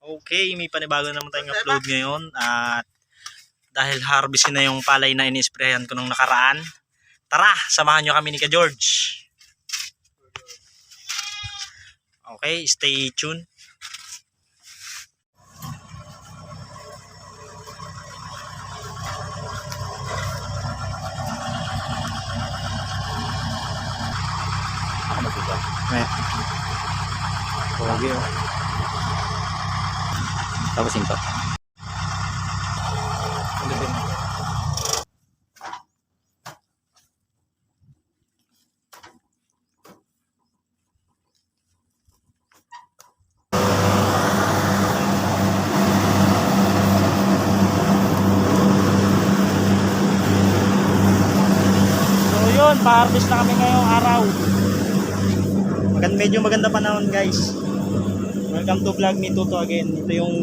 Okay, may panibago naman tayong upload ngayon at dahil harvestin na yung palay na inisprayan ko nung nakaraan. Tara, samahan nyo kami ni Ka George. Okay, stay tuned. Ako magbuka. Okay. Tapos ito. So yun, pa-harvest na kami ngayong araw. Medyo maganda panahon guys. Welcome to vlog me Toto again. Ito yung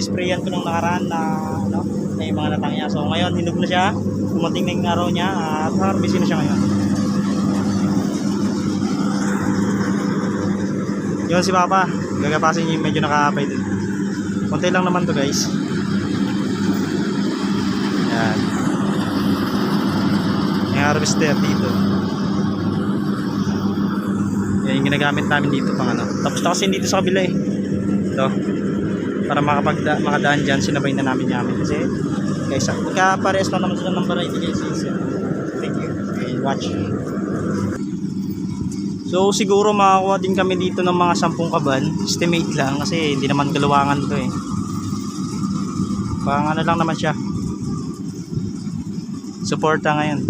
sprayan ko nung nakaraan na na yung mga natangya. So ngayon hinog na siya. Dumating na yung araw niya at harvestin na siya ngayon. Yun si Papa. Gagapasin niya yung medyo nakakapay din. Konti lang naman to guys. Yan. Yung harvester dito. Yan yung ginagamit namin dito pang ano. Tapos na kasi dito sa kabila eh. Ito. Para makadaan dyan, sinabay na namin kasi guys, magkapares lang naman sila ng variety guys. Thank you. Okay, watch. So siguro makakuha din kami dito ng mga 10 kaban. Estimate lang kasi hindi naman galuwangan to eh. Pang ano lang naman siya. Suporta ngayon.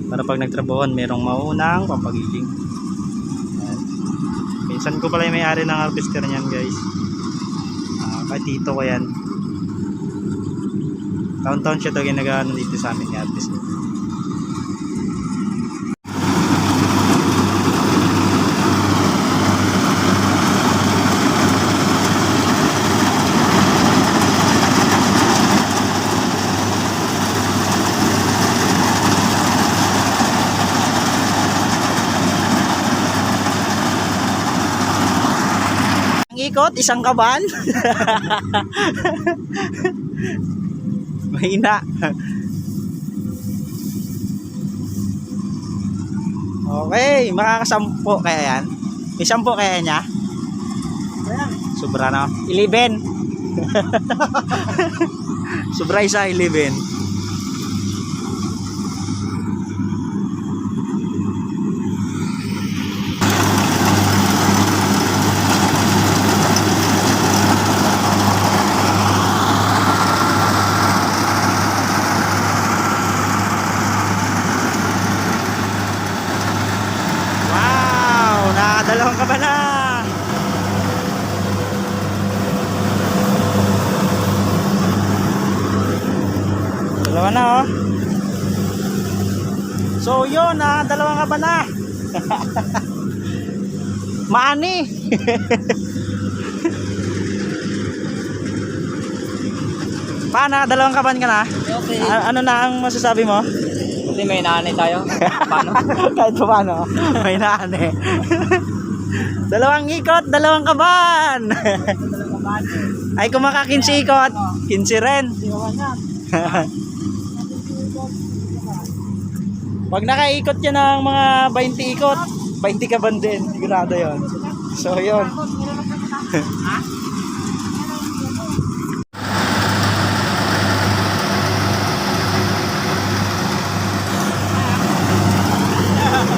Para pag nagtrabahoan, merong maunang pampagiling. Minsan ko pala yung may-ari ng harvester niyan guys. Kahit dito ko yan. Taon-taon siya ito ginagawa dito sa amin yung harvester. Ikot, isang kaban. Mahina. Okay, makakasampo kaya yan. May 10 kaya niya? Sobra na. 11. Sobra isa 11. Dalawang kaban na. Dalawa na oh. So yun dalawang kaban na. Maani. Paano? Dalawang kaban ka na? Okay. Ano na ang masasabi mo? Kasi may naanay tayo. Paano? Kahit pa paano, may naanay. Dalawang ikot, dalawang kaban. Ay kung maka 15 ikot, 15 rin. Pag nakaikot yan ng mga 20 ikot, 20 kaban din, sigurado yon. So yun.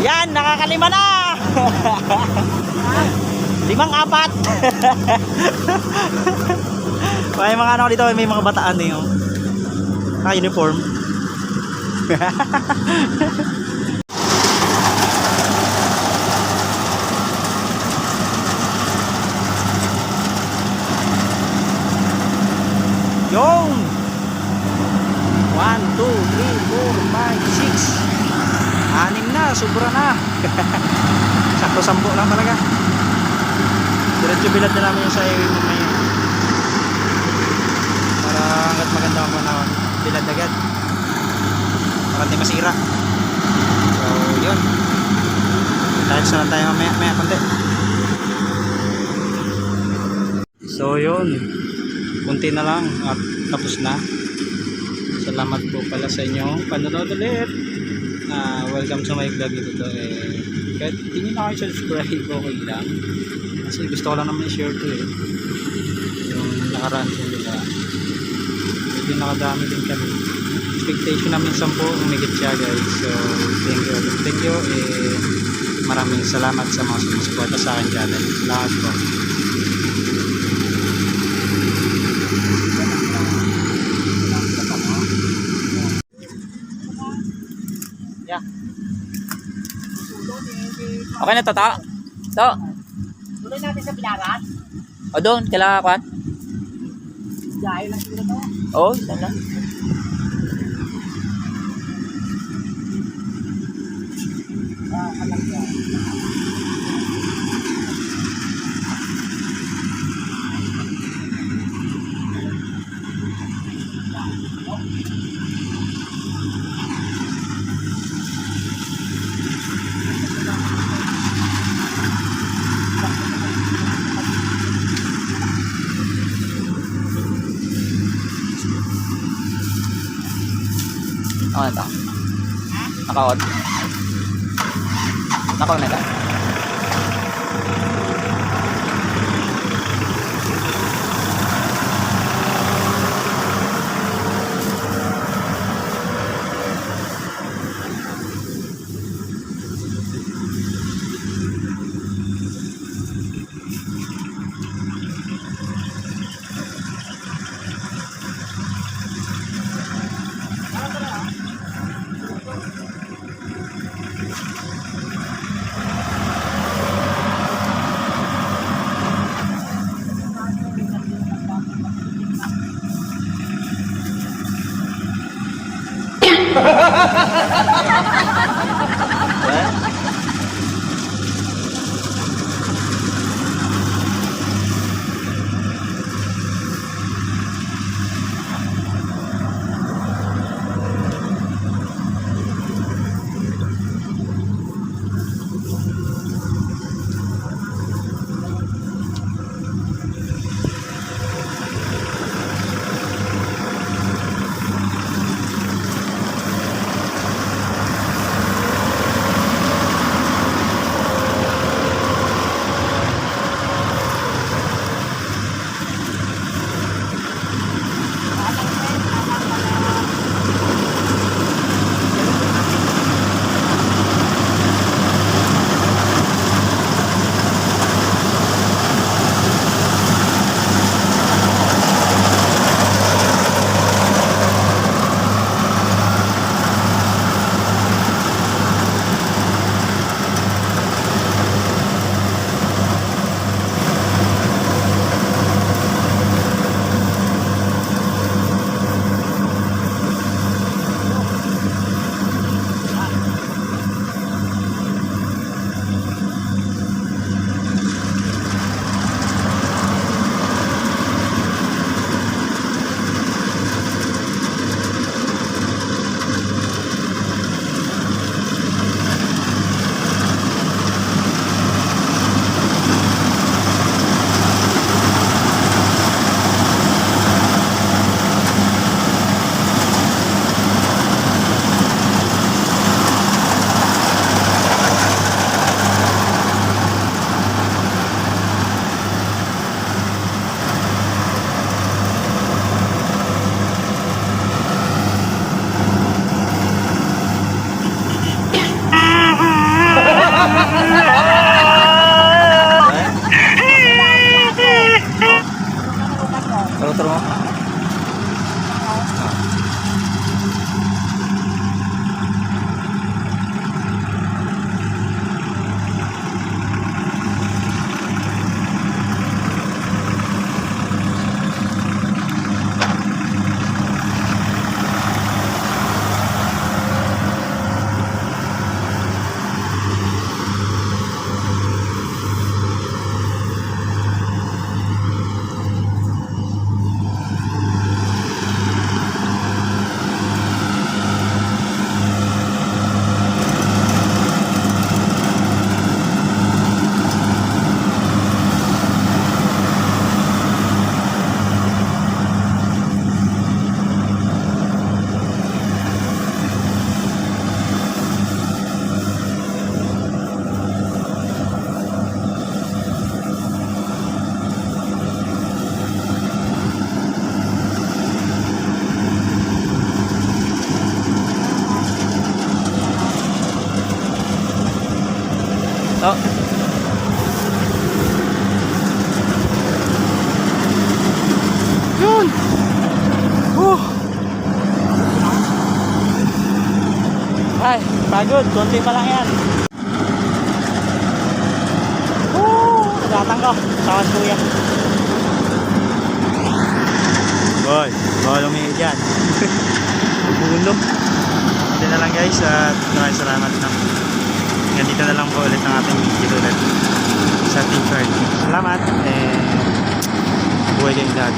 Yan, nakakalima na. 5-4. May mga ano dito, may mga bataan din yung naka-uniform. Yung 1, 2, 3, 4, 5, 6 6 na, sobra na. Sakto 10 lang talaga. Diretso bilad na namin yung sa highway mamaya. Para hanggat maganda ang panahon, bilad agad. Para hindi masira. So yun. Dahil sa lang tayo maya konti. So yun, kunti na lang at tapos na. Salamat po pala sa inyong panonood ulit. Welcome sa my vlog ito to. Kahit hindi nyo na kayo subscribe, okay lang. Kasi gusto ko lang naman i-share to yung nakaraan sa nila. Medyo nakadami din kami. Expectation namin 10 umigit siya guys. So thank you. Maraming salamat sa mga sumusuporta sa akin channel. Salamat po. Yeah. Okay na to, ta? To. Tuloy natin sa Bilaran. O doon, kailangan kwan? Dahil lang siguro to. Oo, isa lang. Alam ko. Ako na to. Naka-on. Naka-on na to. To. Yun! Ay, pagod. Konti pa lang yan. Nagatang ko. Sawas kuya. Boy, bawal umihi dyan. Bulo. Ito na lang guys at maraming salamat na. Ganito na lang po ulit ang ating video ulit sa Team Short. Salamat and buhay kayong dad.